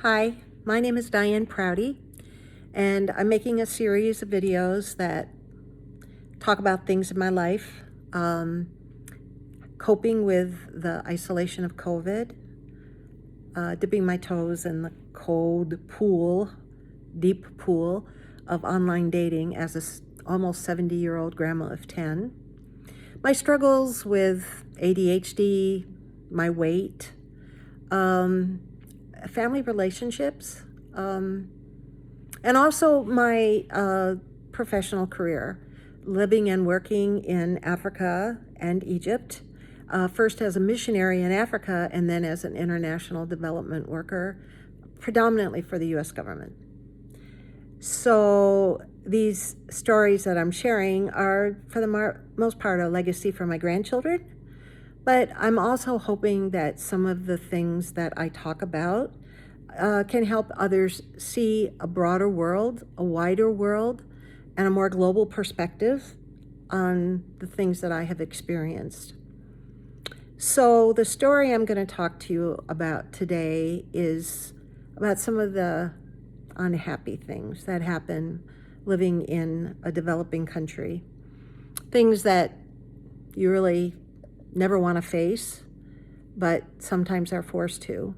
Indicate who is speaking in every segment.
Speaker 1: Hi, my name is Diane Prouty, and I'm making a series of videos that talk about things in my life, coping with the isolation of COVID, dipping my toes in the cold pool, deep pool of online dating as a almost 70-year-old grandma of 10, my struggles with ADHD, my weight, family relationships, and also my professional career, living and working in Africa and Egypt, first as a missionary in Africa and then as an international development worker, predominantly for the US government. So these stories that I'm sharing are, for the most part, a legacy for my grandchildren. But I'm also hoping that some of the things that I talk about can help others see a broader world, a wider world, and a more global perspective on the things that I have experienced. So the story I'm going to talk to you about today is about some of the unhappy things that happen living in a developing country. Things that you really never want to face, but sometimes are forced to.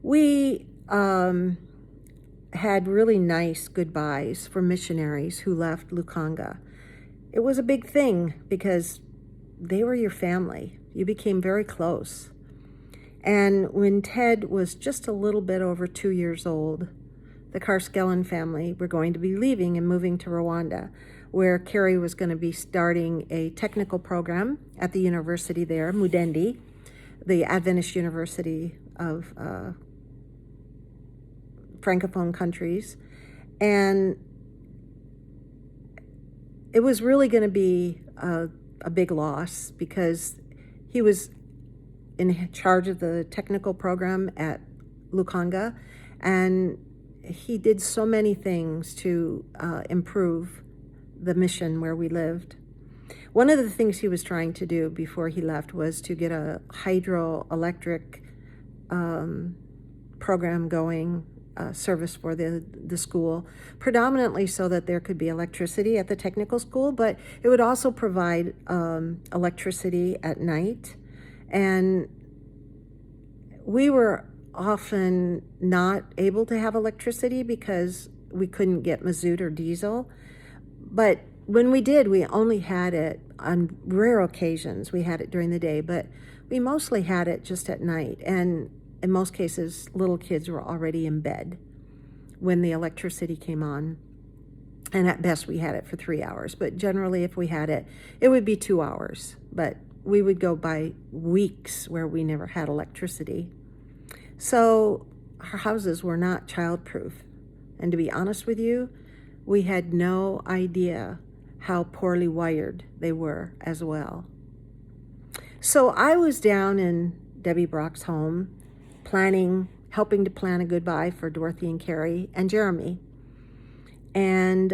Speaker 1: We had really nice goodbyes for missionaries who left Lukanga. It was a big thing because they were your family. You became very close. And when Ted was just a little bit over 2 years old, the Carskellen family were going to be leaving and moving to Rwanda, where Carrie was going to be starting a technical program at the university there, Mudendi, the Adventist University of Francophone countries. And it was really going to be a big loss because he was in charge of the technical program at Lukanga, and he did so many things to improve the mission where we lived. One of the things he was trying to do before he left was to get a hydroelectric program going, service for the school, predominantly so that there could be electricity at the technical school, but it would also provide electricity at night. And we were often not able to have electricity because we couldn't get mazout or diesel. But when we did, we only had it on rare occasions. We had it during the day, but we mostly had it just at night. And in most cases, little kids were already in bed when the electricity came on. And at best, we had it for 3 hours. But generally, if we had it, it would be 2 hours. But we would go by weeks where we never had electricity. So our houses were not childproof. And to be honest with you, we had no idea how poorly wired they were as well. So I was down in Debbie Brock's home, helping to plan a goodbye for Dorothy and Carrie and Jeremy. And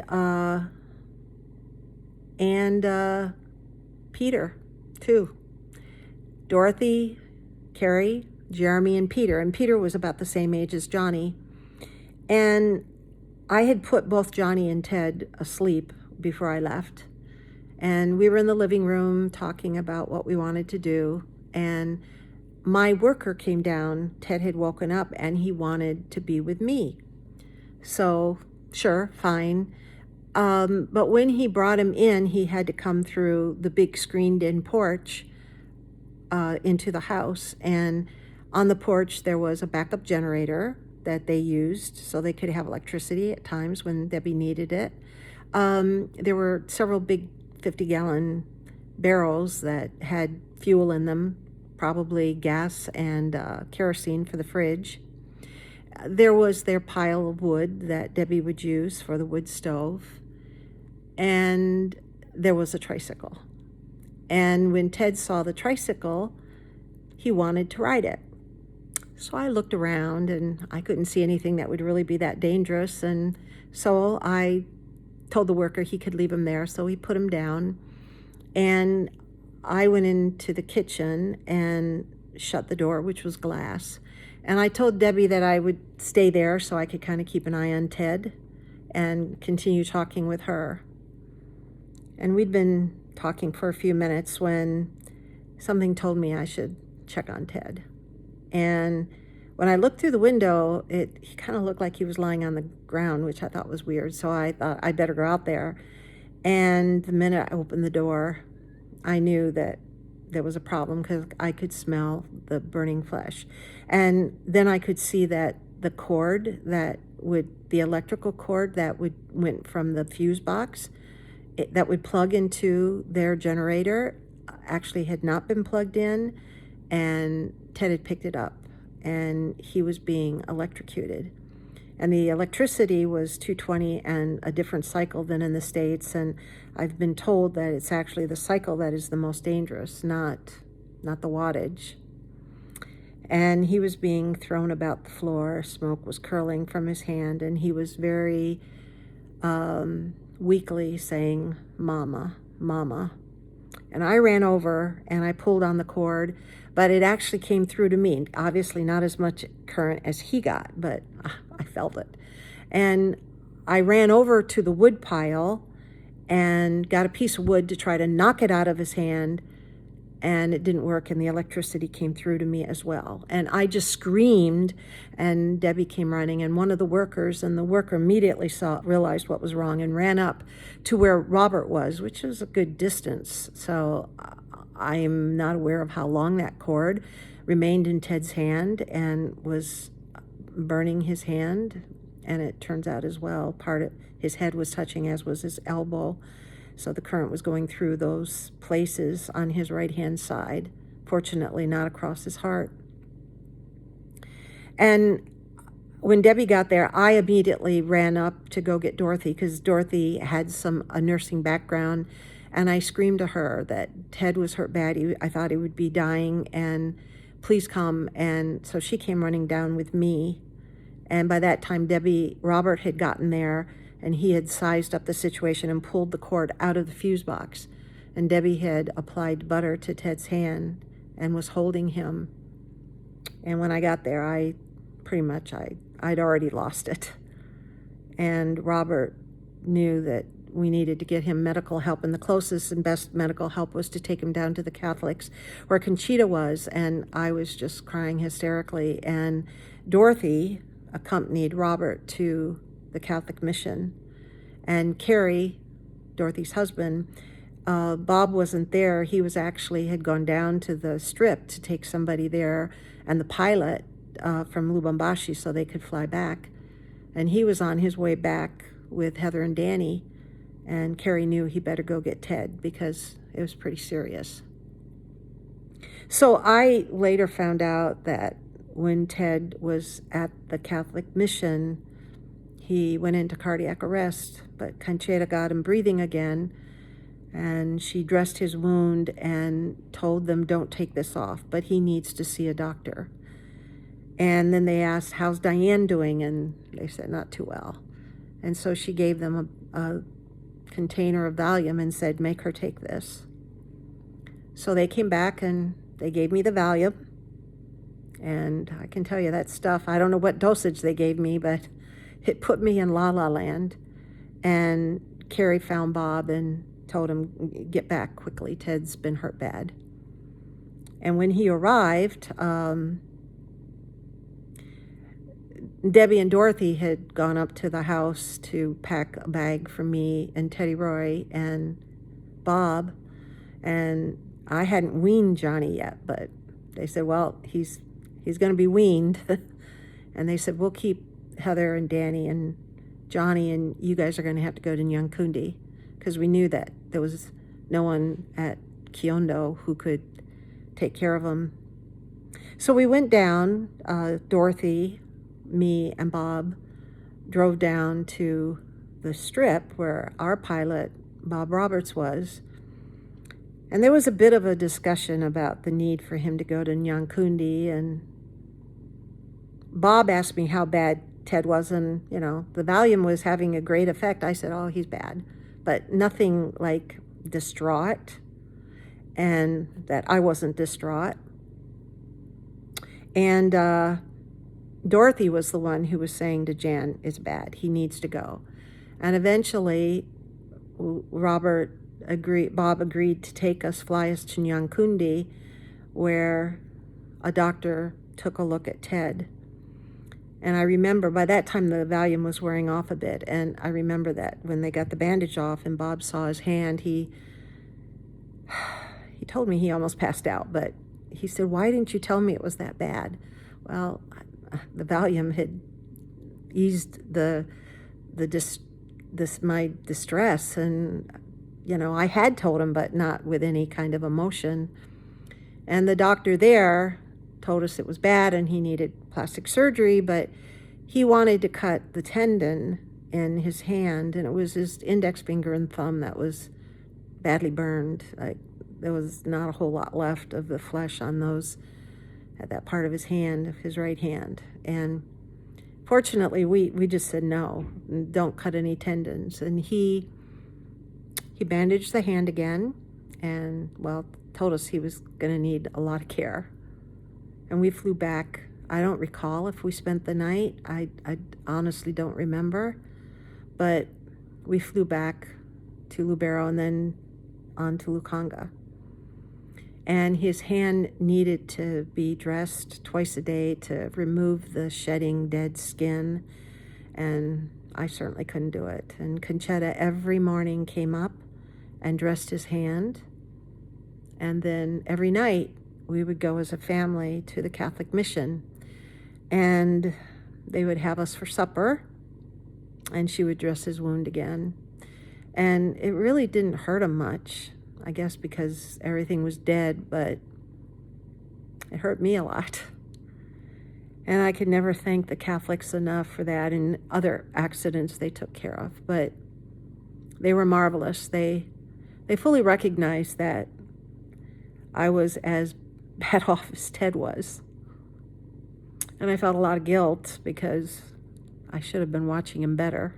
Speaker 1: Peter, too. Dorothy, Carrie, Jeremy, and Peter. And Peter was about the same age as Johnny. And I had put both Johnny and Ted asleep before I left. And we were in the living room talking about what we wanted to do. And my worker came down. Ted had woken up and he wanted to be with me. So, sure, fine. But when he brought him in, he had to come through the big screened-in porch into the house. And on the porch, there was a backup generator that they used so they could have electricity at times when Debbie needed it. There were several big 50-gallon barrels that had fuel in them, probably gas and kerosene for the fridge. There was their pile of wood that Debbie would use for the wood stove. And there was a tricycle. And when Ted saw the tricycle, he wanted to ride it. So I looked around and I couldn't see anything that would really be that dangerous. And so I told the worker he could leave him there. So he put him down. And I went into the kitchen and shut the door, which was glass. And I told Debbie that I would stay there so I could kind of keep an eye on Ted and continue talking with her. And we'd been talking for a few minutes when something told me I should check on Ted. And when I looked through the window, he kind of looked like he was lying on the ground, which I thought was weird. So I thought I'd better go out there. And the minute I opened the door, I knew that there was a problem because I could smell the burning flesh. And then I could see that the cord the electrical cord that went from the fuse box, that would plug into their generator, actually had not been plugged in, and Ted had picked it up, and he was being electrocuted. And the electricity was 220 and a different cycle than in the States, and I've been told that it's actually the cycle that is the most dangerous, not the wattage. And he was being thrown about the floor. Smoke was curling from his hand, and he was very weakly saying, "Mama, Mama." And I ran over and I pulled on the cord, but it actually came through to me. Obviously not as much current as he got, but I felt it. And I ran over to the wood pile and got a piece of wood to try to knock it out of his hand, and it didn't work, and the electricity came through to me as well. And I just screamed, and Debbie came running, and one of the workers, and the worker immediately realized what was wrong and ran up to where Robert was, which was a good distance. So I'm not aware of how long that cord remained in Ted's hand and was burning his hand. And it turns out as well, part of his head was touching, as was his elbow. So the current was going through those places on his right-hand side, fortunately not across his heart. And when Debbie got there, I immediately ran up to go get Dorothy, because Dorothy had a nursing background, and I screamed to her that Ted was hurt bad. I thought he would be dying, and please come. And so she came running down with me. And by that time, Robert had gotten there, and he had sized up the situation and pulled the cord out of the fuse box. And Debbie had applied butter to Ted's hand and was holding him. And when I got there, I'd already lost it. And Robert knew that we needed to get him medical help, and the closest and best medical help was to take him down to the Catholics where Conchita was, and I was just crying hysterically. And Dorothy accompanied Robert to the Catholic mission, and Carrie, Dorothy's husband, Bob wasn't there. He had gone down to the Strip to take somebody there, and the pilot from Lubumbashi, so they could fly back. And he was on his way back with Heather and Danny, and Carrie knew he better go get Ted because it was pretty serious. So I later found out that when Ted was at the Catholic mission, he went into cardiac arrest, but Conchita got him breathing again, and she dressed his wound and told them, "Don't take this off, but he needs to see a doctor." And then they asked, "How's Diane doing?" And they said, "Not too well." And so she gave them a container of Valium and said, "Make her take this." So they came back and they gave me the Valium. And I can tell you that stuff, I don't know what dosage they gave me, but it put me in la-la land. And Carrie found Bob and told him, "Get back quickly, Ted's been hurt bad." And when he arrived, Debbie and Dorothy had gone up to the house to pack a bag for me and Teddy Roy and Bob. And I hadn't weaned Johnny yet, but they said, "Well, he's going to be weaned." And they said, "We'll keep Heather and Danny and Johnny, and you guys are going to have to go to Nyankundi," because we knew that there was no one at Kiondo who could take care of him. So we went down. Dorothy, me, and Bob drove down to the Strip where our pilot, Bob Roberts, was. And there was a bit of a discussion about the need for him to go to Nyankundi, and Bob asked me how bad Ted was, and, the Valium was having a great effect. I said, "Oh, he's bad," but nothing like distraught, and that I wasn't distraught. And Dorothy was the one who was saying to Jan, it's bad, he needs to go. And eventually Bob agreed to fly us to Nyankundi, where a doctor took a look at Ted. And I remember by that time the Valium was wearing off a bit, and I remember that when they got the bandage off and Bob saw his hand, he told me he almost passed out, but he said, why didn't you tell me it was that bad? Well, the Valium had eased my distress, and I had told him, but not with any kind of emotion. And the doctor there told us it was bad and he needed plastic surgery, but he wanted to cut the tendon in his hand, and it was his index finger and thumb that was badly burned. There was not a whole lot left of the flesh on at that part of his hand, his right hand. And fortunately, we just said no, don't cut any tendons. And he bandaged the hand again, and told us he was going to need a lot of care. And we flew back. I don't recall if we spent the night. I honestly don't remember. But we flew back to Lubero and then on to Lukanga. And his hand needed to be dressed twice a day to remove the shedding dead skin. And I certainly couldn't do it. And Conchetta every morning came up and dressed his hand. And then every night we would go as a family to the Catholic mission. And they would have us for supper. And she would dress his wound again. And it really didn't hurt him much, I guess because everything was dead, but it hurt me a lot. And I could never thank the Catholics enough for that and other accidents they took care of. But they were marvelous. They fully recognized that I was as bad off as Ted was. And I felt a lot of guilt because I should have been watching him better.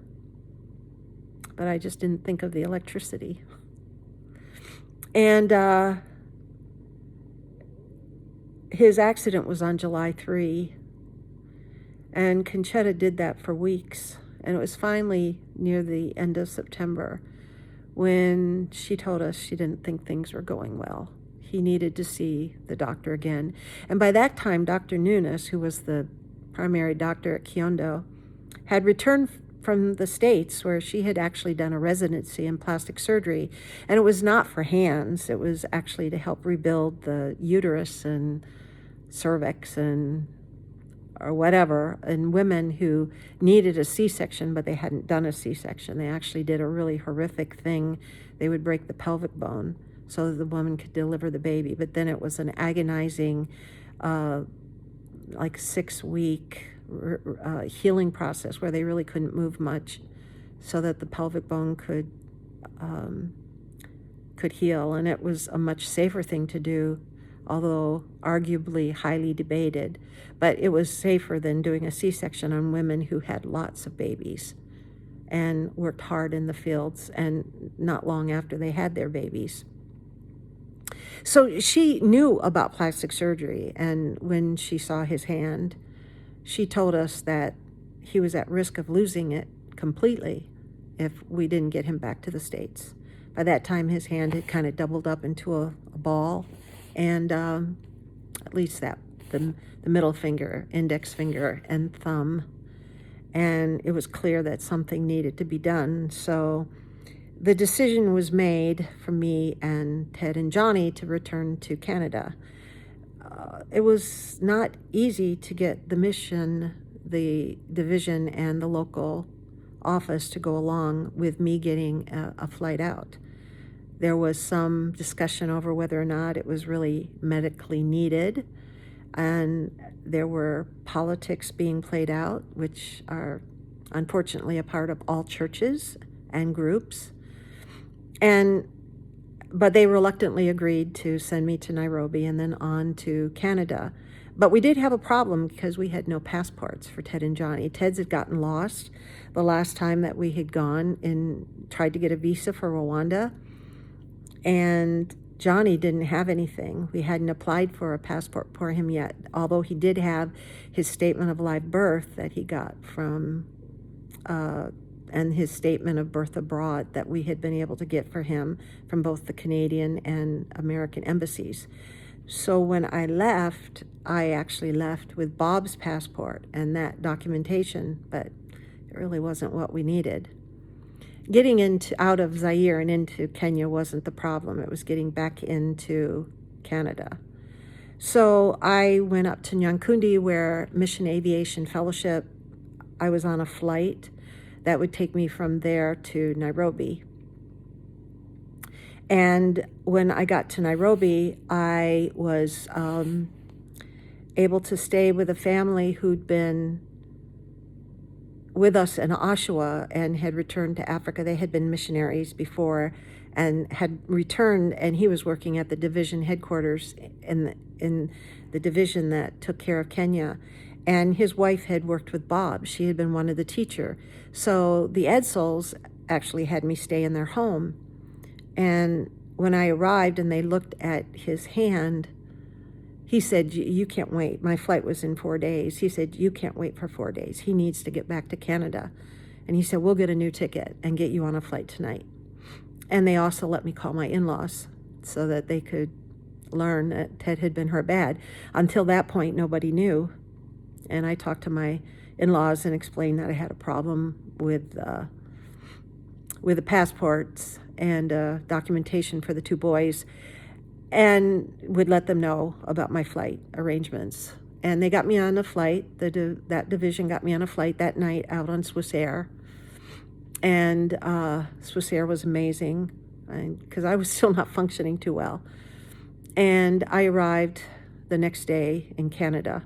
Speaker 1: But I just didn't think of the electricity. And his accident was on July 3. And Conchetta did that for weeks. And it was finally near the end of September when she told us she didn't think things were going well. He needed to see the doctor again. And by that time, Dr. Nunes, who was the primary doctor at Kiondo, had returned from the States, where she had actually done a residency in plastic surgery. And it was not for hands. It was actually to help rebuild the uterus and cervix or whatever in women who needed a C-section, but they hadn't done a C-section. They actually did a really horrific thing. They would break the pelvic bone so that the woman could deliver the baby. But then it was an agonizing, 6-week healing process where they really couldn't move much so that the pelvic bone could heal. And it was a much safer thing to do, although arguably highly debated. But it was safer than doing a C-section on women who had lots of babies and worked hard in the fields and not long after they had their babies. So she knew about plastic surgery, and when she saw his hand, she told us that he was at risk of losing it completely if we didn't get him back to the States. By that time, his hand had kind of doubled up into a ball, and at least the middle finger, index finger, and thumb. And it was clear that something needed to be done. So the decision was made for me and Ted and Johnny to return to Canada. It was not easy to get the mission, the division, and the local office to go along with me getting a flight out. There was some discussion over whether or not it was really medically needed, and there were politics being played out, which are unfortunately a part of all churches and groups. But they reluctantly agreed to send me to Nairobi and then on to Canada. But we did have a problem because we had no passports for Ted and Johnny. Ted's had gotten lost the last time that we had gone and tried to get a visa for Rwanda. And Johnny didn't have anything. We hadn't applied for a passport for him yet, although he did have his statement of live birth that he got from, and his statement of birth abroad that we had been able to get for him from both the Canadian and American embassies. So when I left, I actually left with Bob's passport and that documentation, but it really wasn't what we needed. Getting out of Zaire and into Kenya wasn't the problem. It was getting back into Canada. So I went up to Nyankundi, where Mission Aviation Fellowship, I was on a flight that would take me from there to Nairobi. And when I got to Nairobi, I was able to stay with a family who'd been with us in Oshawa and had returned to Africa. They had been missionaries before and had returned, and he was working at the division headquarters in the division that took care of Kenya. And his wife had worked with Bob. She had been one of the teacher. So the Edsels actually had me stay in their home. And when I arrived and they looked at his hand, he said, you can't wait. My flight was in 4 days. He said, you can't wait for 4 days. He needs to get back to Canada. And he said, we'll get a new ticket and get you on a flight tonight. And they also let me call my in-laws so that they could learn that Ted had been hurt bad. Until that point, nobody knew. And I talked to my in-laws and explained that I had a problem with the passports and documentation for the two boys, and would let them know about my flight arrangements. And they got me on a flight. That division got me on a flight that night out on Swissair. And Swissair was amazing because I was still not functioning too well. And I arrived the next day in Canada.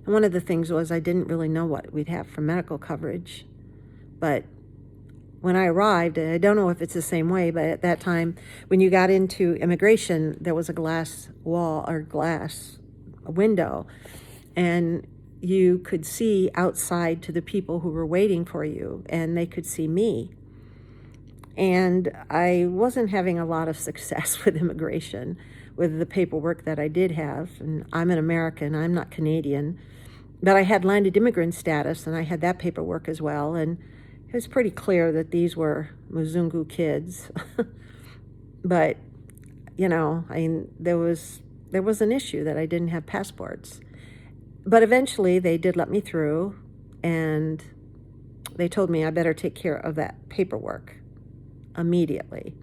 Speaker 1: And one of the things was I didn't really know what we'd have for medical coverage. But when I arrived, I don't know if it's the same way, but at that time, when you got into immigration, there was a glass wall or glass window, and you could see outside to the people who were waiting for you, and they could see me. And I wasn't having a lot of success with immigration, with the paperwork that I did have. And I'm an American, I'm not Canadian, but I had landed immigrant status, and I had that paperwork as well. And it was pretty clear that these were Mzungu kids. But, you know, there was an issue that I didn't have passports. But eventually they did let me through, and they told me I better take care of that paperwork immediately.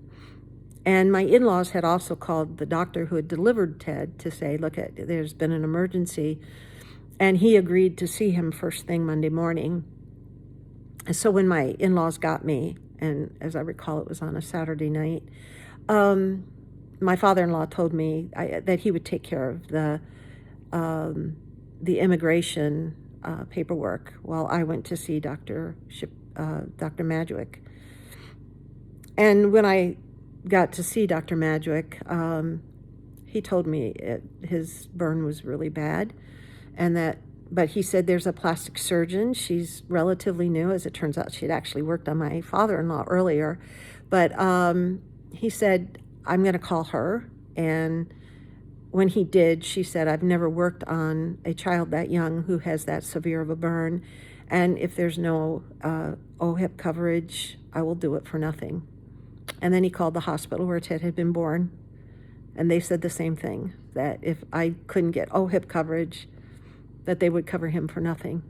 Speaker 1: And my in-laws had also called the doctor who had delivered Ted to say, look, there's been an emergency. And he agreed to see him first thing Monday morning. And so when my in-laws got me, and as I recall, it was on a Saturday night, my father-in-law told me that he would take care of the immigration paperwork while I went to see Dr. Madgwick. And when I got to see Dr. Madgwick, he told me his burn was really bad, but he said there's a plastic surgeon. She's relatively new. As it turns out, she'd actually worked on my father-in-law earlier. But he said, I'm going to call her. And when he did, she said, I've never worked on a child that young who has that severe of a burn. And if there's no OHIP coverage, I will do it for nothing. And then he called the hospital where Ted had been born. And they said the same thing, that if I couldn't get OHIP coverage, that they would cover him for nothing.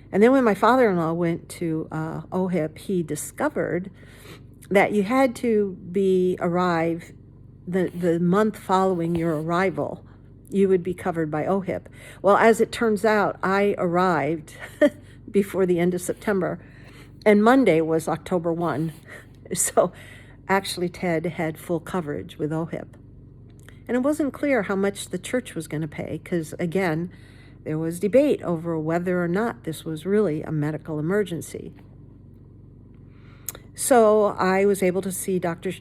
Speaker 1: And then when my father-in-law went to OHIP, he discovered that you had to arrive the month following your arrival, you would be covered by OHIP. Well, as it turns out, I arrived before the end of September, and Monday was October 1. So actually Ted had full coverage with OHIP. And it wasn't clear how much the church was going to pay, because again, there was debate over whether or not this was really a medical emergency. So I was able to see Dr.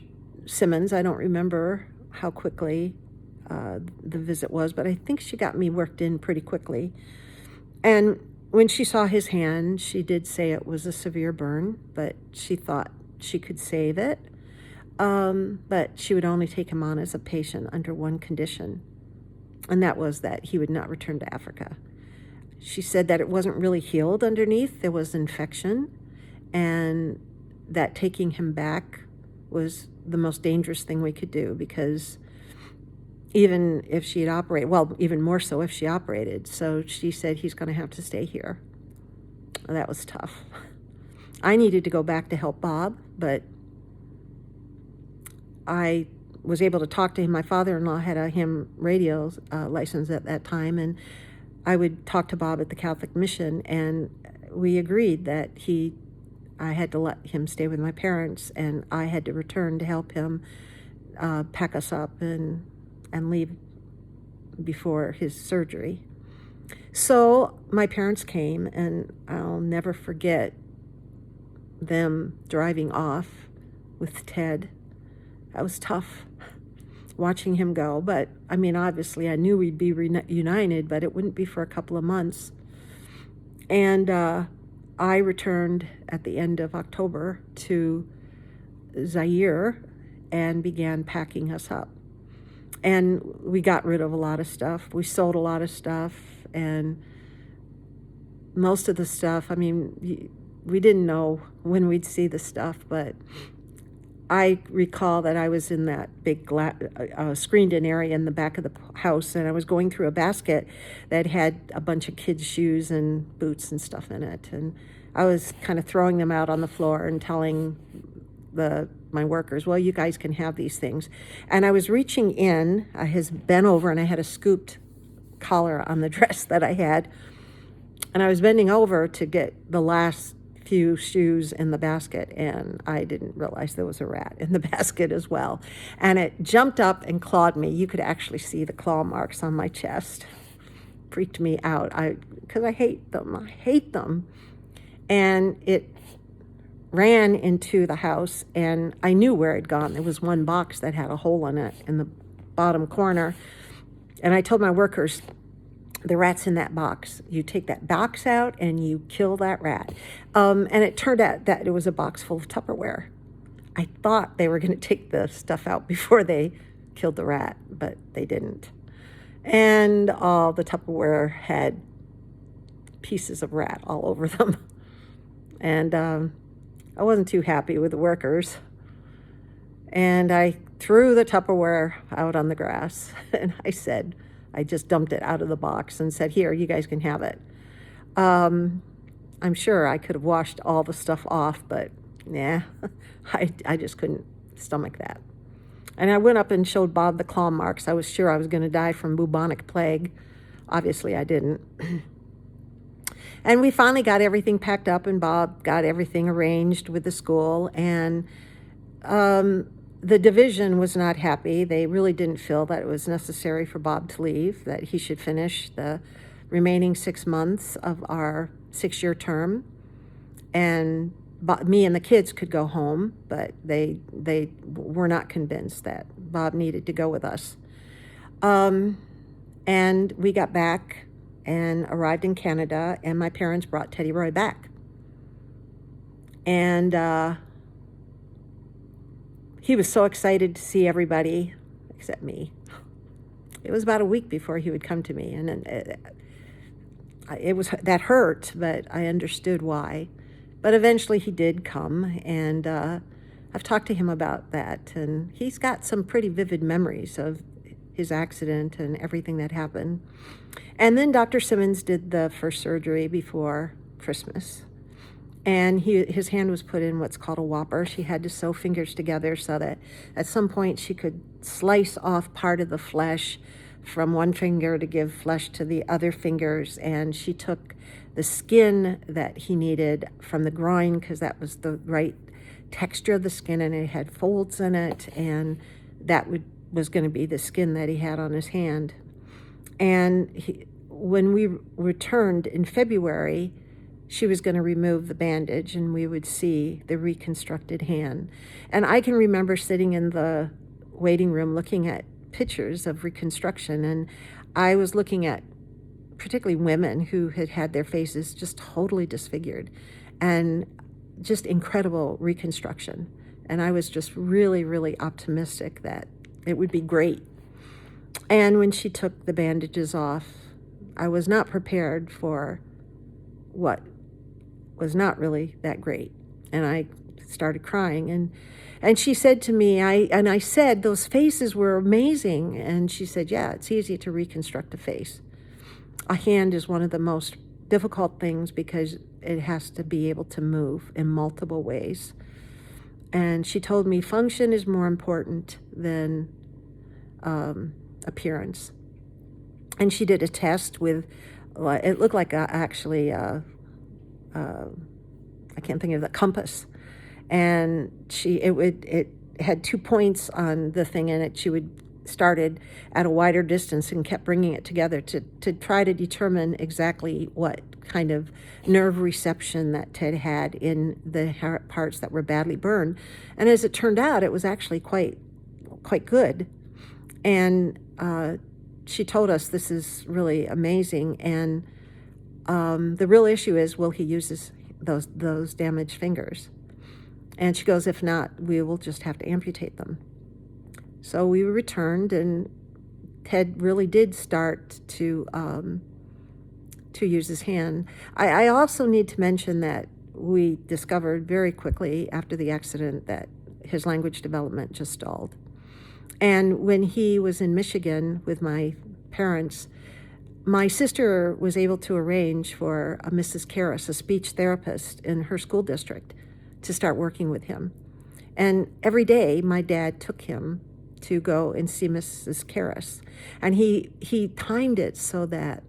Speaker 1: Simmons. I don't remember how quickly the visit was, but I think she got me worked in pretty quickly. And when she saw his hand, she did say it was a severe burn, but she thought she could save it. But she would only take him on as a patient under one condition, and that was that he would not return to Africa. She said that it wasn't really healed underneath, there was infection, and that taking him back was the most dangerous thing we could do, because even if she had operated, well, even more so if she operated. So she said, he's going to have to stay here. That was tough. I needed to go back to help Bob, but I was able to talk to him. My father-in-law had a ham radio license at that time, and I would talk to Bob at the Catholic Mission, and we agreed that I had to let him stay with my parents, and I had to return to help him pack us up and leave before his surgery. So my parents came, and I'll never forget them driving off with Ted. That was tough, watching him go. But, I mean, obviously I knew we'd be reunited, but it wouldn't be for a couple of months. And I returned at the end of October to Zaire and began packing us up. And we got rid of a lot of stuff. We sold a lot of stuff, and most of the stuff, I mean, we didn't know when we'd see the stuff, but I recall that I was in that big screened-in area in the back of the house, and I was going through a basket that had a bunch of kids' shoes and boots and stuff in it, and I was kind of throwing them out on the floor and telling my workers, well, you guys can have these things. And I was reaching in, I was bent over, and I had a scooped collar on the dress that I had, and I was bending over to get the last few shoes in the basket, and I didn't realize there was a rat in the basket as well. And it jumped up and clawed me. You could actually see the claw marks on my chest. Freaked me out, because I hate them. I hate them. And it ran into the house, and I knew where it had gone. There was one box that had a hole in it in the bottom corner. And I told my workers, the rat's in that box. You take that box out and you kill that rat. And it turned out that it was a box full of Tupperware. I thought they were going to take the stuff out before they killed the rat, but they didn't. And all the Tupperware had pieces of rat all over them. And I wasn't too happy with the workers. And I threw the Tupperware out on the grass, and I just dumped it out of the box and said, here, you guys can have it. I'm sure I could have washed all the stuff off, but nah, I just couldn't stomach that. And I went up and showed Bob the claw marks. I was sure I was going to die from bubonic plague. Obviously, I didn't. And we finally got everything packed up, and Bob got everything arranged with the school. And the division was not happy. They really didn't feel that it was necessary for Bob to leave, that he should finish the remaining 6 months of our 6-year term. And me and the kids could go home, but they were not convinced that Bob needed to go with us. And we got back and arrived in Canada, and my parents brought Teddy Roy back. And he was so excited to see everybody, except me. It was about a week before he would come to me, and that hurt, but I understood why. But eventually he did come, and I've talked to him about that, and he's got some pretty vivid memories of his accident and everything that happened. And then Dr. Simmons did the first surgery before Christmas. And his hand was put in what's called a whopper. She had to sew fingers together so that at some point she could slice off part of the flesh from one finger to give flesh to the other fingers. And she took the skin that he needed from the groin, because that was the right texture of the skin, and it had folds in it, and that was going to be the skin that he had on his hand. And when we returned in February, she was going to remove the bandage, and we would see the reconstructed hand. And I can remember sitting in the waiting room looking at pictures of reconstruction, and I was looking at particularly women who had had their faces just totally disfigured, and just incredible reconstruction. And I was just really, really optimistic that it would be great. And when she took the bandages off, I was not prepared for what was not really that great. And I started crying. And she said to me, I said, those faces were amazing. And she said, yeah, it's easy to reconstruct a face. A hand is one of the most difficult things because it has to be able to move in multiple ways. And she told me function is more important than appearance. And she did a test with, it looked like actually, I can't think of the compass. And it had 2 points on the thing in it. She started at a wider distance and kept bringing it together to try to determine exactly what kind of nerve reception that Ted had in the parts that were badly burned. And as it turned out, it was actually quite good. And she told us, this is really amazing. And the real issue is, will he use those damaged fingers? And she goes, if not, we will just have to amputate them. So we returned, and Ted really did start to use his hand. I also need to mention that we discovered very quickly after the accident that his language development just stalled. And when he was in Michigan with my parents, my sister was able to arrange for a Mrs. Karras, a speech therapist in her school district, to start working with him. And every day my dad took him to go and see Mrs. Karras. And he timed it so that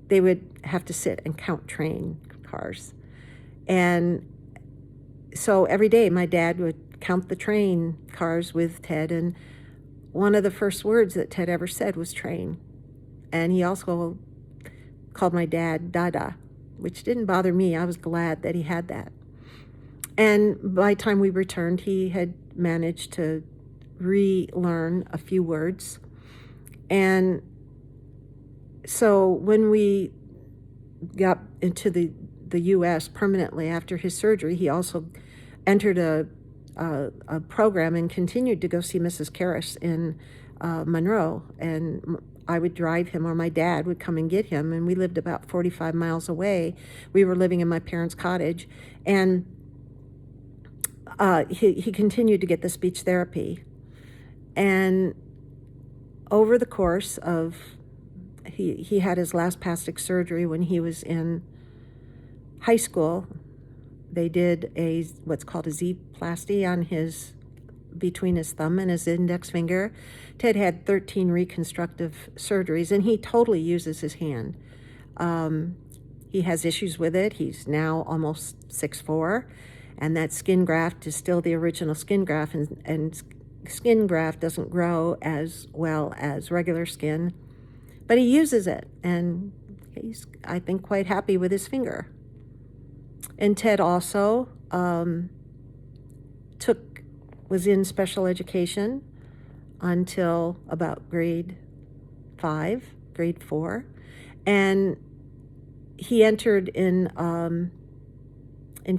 Speaker 1: they would have to sit and count train cars. And so every day my dad would count the train cars with Ted, and one of the first words that Ted ever said was train. And he also called my dad Dada, which didn't bother me. I was glad that he had that. And by the time we returned, he had managed to relearn a few words. And so when we got into the U.S. permanently after his surgery, he also entered a program and continued to go see Mrs. Karras in Monroe. And I would drive him, or my dad would come and get him. And we lived about 45 miles away. We were living in my parents' cottage. And he continued to get the speech therapy. And over the course of, he had his last plastic surgery when he was in high school. They did what's called a Z-plasty on between his thumb and his index finger. Ted had 13 reconstructive surgeries, and he totally uses his hand. He has issues with it. He's now almost 6'4", and that skin graft is still the original skin graft, and skin graft doesn't grow as well as regular skin, but he uses it, and he's, I think, quite happy with his finger. And Ted also was in special education until about grade 4, and he entered in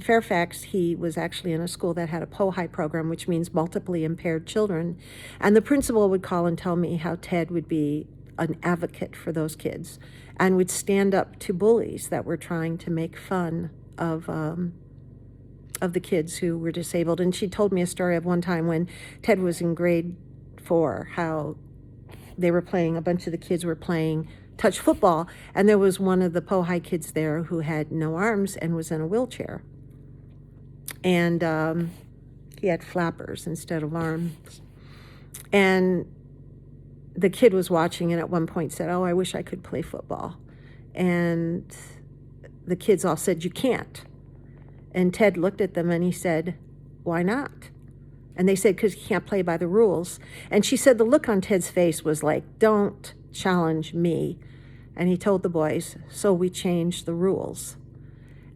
Speaker 1: Fairfax. He was actually in a school that had a POHI program, which means multiply impaired children, and the principal would call and tell me how Ted would be an advocate for those kids and would stand up to bullies that were trying to make fun of the kids who were disabled. And she told me a story of one time when Ted was in grade 4, how a bunch of the kids were playing touch football, and there was one of the POHI kids there who had no arms and was in a wheelchair. And he had flappers instead of arms. And the kid was watching and at one point said, "Oh, I wish I could play football." And the kids all said, "You can't." And Ted looked at them and he said, "Why not?" And they said, "Because you can't play by the rules." And she said the look on Ted's face was like, "Don't challenge me." And he told the boys, "So we changed the rules."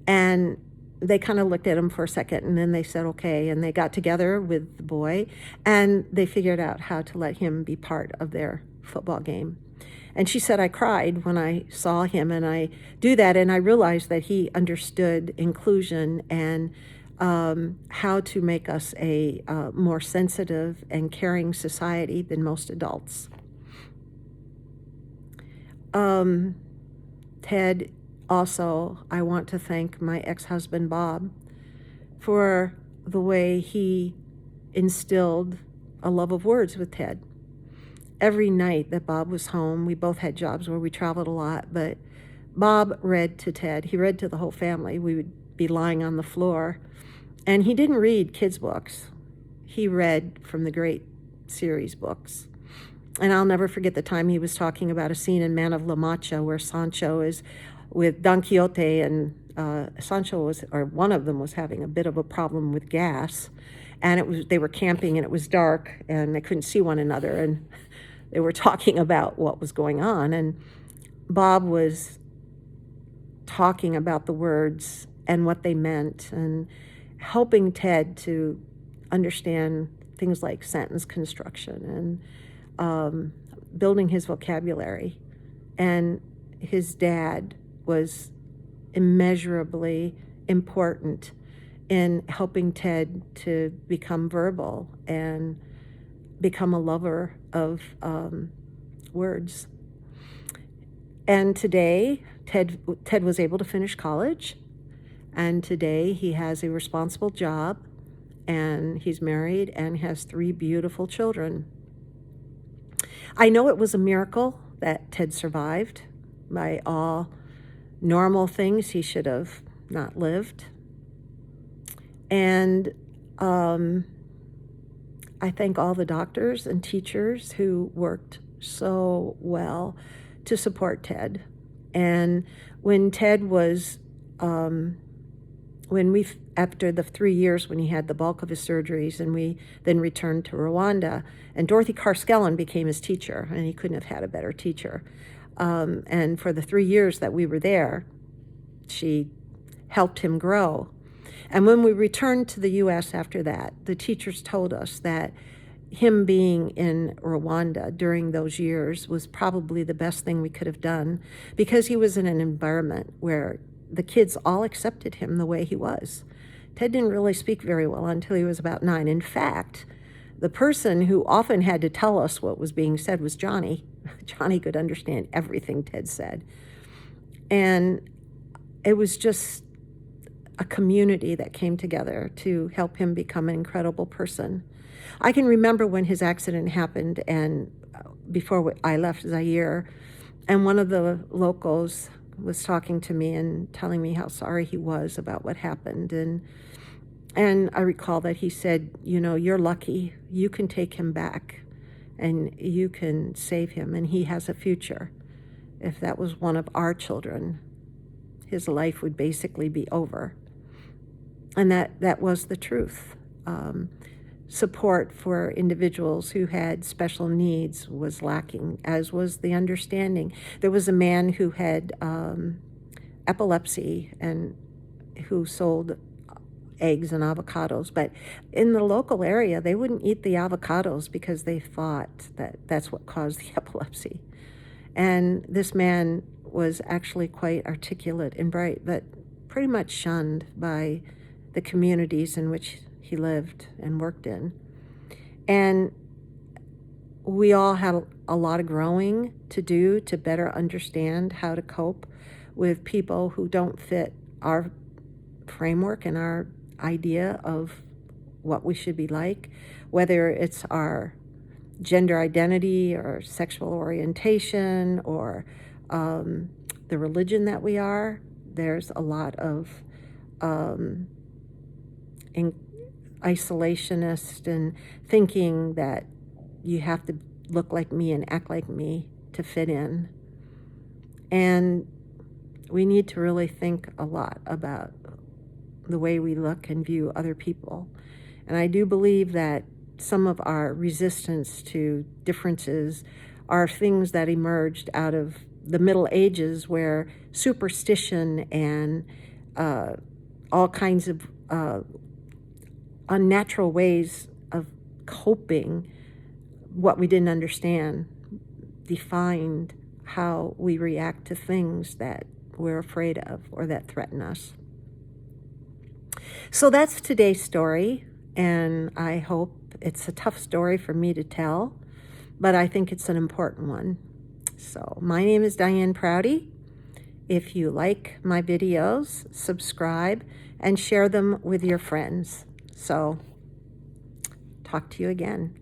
Speaker 1: And they kind of looked at him for a second, and then they said, "Okay." And they got together with the boy, and they figured out how to let him be part of their football game. And she said, "I cried when I saw him, and I do that, and I realized that he understood inclusion and how to make us a more sensitive and caring society than most adults. Ted, also, I want to thank my ex-husband Bob for the way he instilled a love of words with Ted. Every night that Bob was home, we both had jobs where we traveled a lot, but Bob read to Ted. He read to the whole family. We would be lying on the floor, and he didn't read kids' books. He read from the great series books. And I'll never forget the time he was talking about a scene in Man of La Mancha where Sancho is with Don Quixote, and Sancho was, or one of them was having a bit of a problem with gas, and they were camping and it was dark and they couldn't see one another, and they were talking about what was going on, and Bob was talking about the words and what they meant and helping Ted to understand things like sentence construction and building his vocabulary. And his dad was immeasurably important in helping Ted to become verbal and become a lover of words. And today, Ted was able to finish college, and today he has a responsible job, and he's married and has 3 beautiful children. I know it was a miracle that Ted survived. By all normal things, he should have not lived. And I thank all the doctors and teachers who worked so well to support Ted. And when Ted was, after the 3 years when he had the bulk of his surgeries, and we then returned to Rwanda, and Dorothy Carskellen became his teacher, and he couldn't have had a better teacher. And for the 3 years that we were there, she helped him grow. And when we returned to the U.S. after that, the teachers told us that him being in Rwanda during those years was probably the best thing we could have done, because he was in an environment where the kids all accepted him the way he was. Ted didn't really speak very well until he was about 9. In fact, the person who often had to tell us what was being said was Johnny. Johnny could understand everything Ted said. And it was just a community that came together to help him become an incredible person. I can remember when his accident happened, and before I left Zaire, and one of the locals was talking to me and telling me how sorry he was about what happened. And I recall that he said, you know, you're lucky. You can take him back and you can save him, and he has a future. If that was one of our children, his life would basically be over. And that was the truth. Support for individuals who had special needs was lacking, as was the understanding. There was a man who had epilepsy and who sold eggs and avocados, but in the local area, they wouldn't eat the avocados because they thought that that's what caused the epilepsy. And this man was actually quite articulate and bright, but pretty much shunned by the communities in which he lived and worked in. And we all had a lot of growing to do to better understand how to cope with people who don't fit our framework and our idea of what we should be like, whether it's our gender identity or sexual orientation or the religion that we are. There's a lot of isolationist and thinking that you have to look like me and act like me to fit in. And we need to really think a lot about the way we look and view other people. And I do believe that some of our resistance to differences are things that emerged out of the Middle Ages, where superstition and all kinds of unnatural ways of coping what we didn't understand defined how we react to things that we're afraid of or that threaten us. So that's today's story, and I hope it's a tough story for me to tell, but I think it's an important one. So my name is Diane Prouty. If you like my videos, subscribe and share them with your friends. So talk to you again.